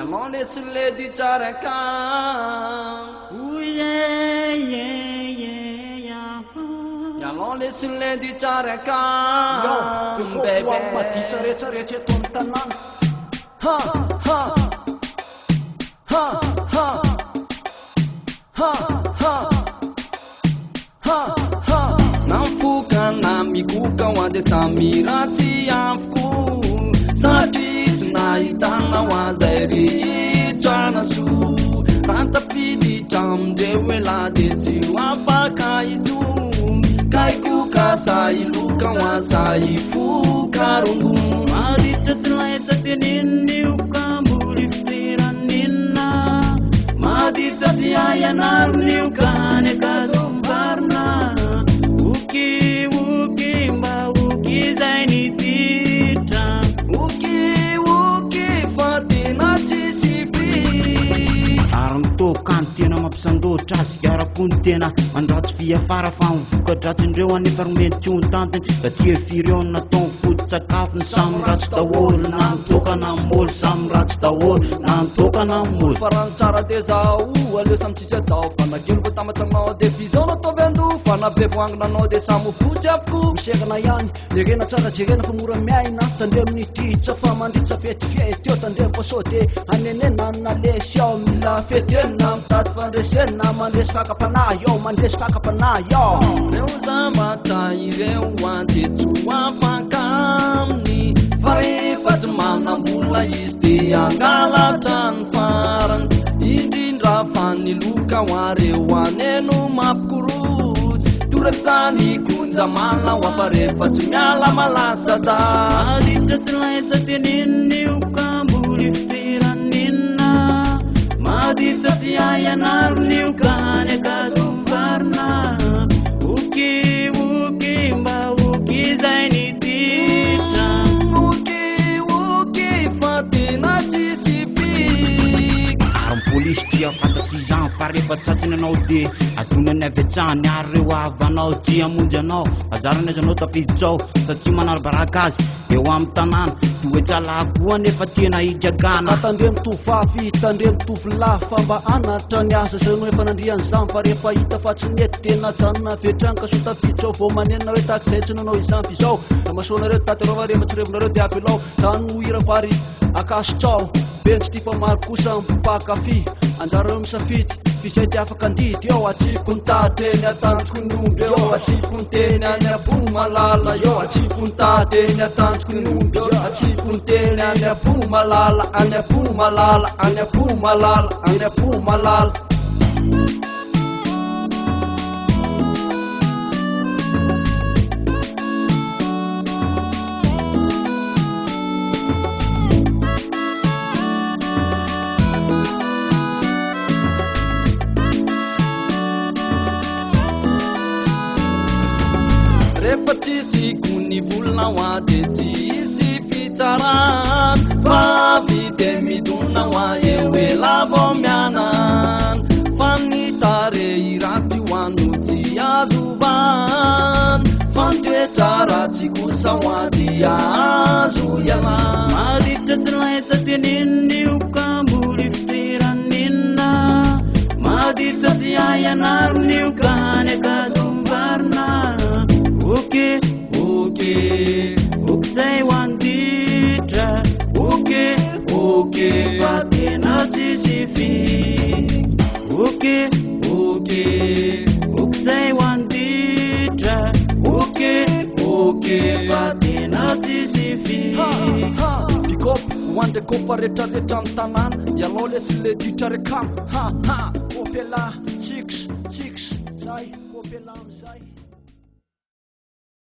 ianao le sy le ditraraka ianao le sy le ditraraka bebe maditsaretsaretsy eto amin'ny tanàna ha ha ha ha ha ha ha ha nafoka na mikoka ho ande samy ratsy afoko satria tsy nahitana ho azay rehitrana so raha tafiditra amindreo ela de tsy ho afaka ijo kaikoka sailoka ho azay fokarongo maritra tsy laitsa teninio kamboly fiteranina maditra tsy aianaronio kany akadovarina oky mba Aok'izay ny ditra oky fa tena tsisy fri ary mitokany tena mampisandotra azy kiarako ny tena mandratsy fiafara fa mivokadratsindreo anefa romety ny tantiny da tia fireo natao foto-tsakafo ny samy ratsy daholo na mitokana moly samy ratsy daholo na mitokana moly farany tsara de zao aleo samy tsisy atao fa nakelo ko tamatsanao de fizao nataovy ando fa nabevoanginanao de samy fotsy avoko miserana ihany lerena tsara jerena fa mora miaina tandre amin'ny ditsa fa mandritsa fety fiety eo tandre fa sao de anenena na lesy ao mila fety enina mitady fandresenina mandresy fakapanahy ao mandresy fakapanahy ao reo zamatra ireo antetso afaka aminy fa rehefa tsy manambola izy de angalatra ny farany indrindra fa niloka ho areo aneno mampikorotsy toraky zany konjamana ho afa rehefa tsy miala malasa da maritra tsy laitsa teninio kamboly fiteranina maditra tsy aianaronio kany akadovarina oky mba Aok'izay ny ditra oky fa tena tsisy fik ary polisy tia fantatsy izany fa rehefa tsatsiny anao de atonany avy atrany ary reo avanao tia amonjy anao azarany azy anao tafiditsao satria manarabaraka azy eo amin'ny tanàna toetralakoa nefa tena ikagana tandre mitovavy tandre mitovy lahy fa mba anatra ny asa zay no efa nandriany zany fa rehefa hita fa tsy mety tena janona vetrany ka so tafiditsao vao manenina reo tahak'izay tsy nanao izany izao da masoanareo taterova rehefa tsy revinareo de avelao zany no hira vary akasotsao bentsy ty fa maro kosa mpakafy anjarareo misafidy fizay tsy afaka andidy eo atsiko ny tateny atanjoko ny omby eo atsiko ny teny any abo malala eo atsiko ny tateny atanjoko ny omby eo atsiko ny teny any abo malala any abo malala any abo malala any abo malala rehefa tsisy kony volona ho ade tsisy fitsarany fa vide midona ho eo ela vao mianany fa nitare iratsy ho ano tsy azovany fa nitoetsara tsy kosa ho ady azo ialany maritra tsy laitsa teninio kamboly fiteranina maditra tsy aianaronio kany akadovarina oky Aok'izay ho any ditra oky fa tena tsisy fik oky Aok'izay ho any ditra oky fa tena tsisy fik bikopy ho andre kofa rehetrarehetra amin'ny tanàna ianao le sy le ditra rekamo kopela six zay kopela amizay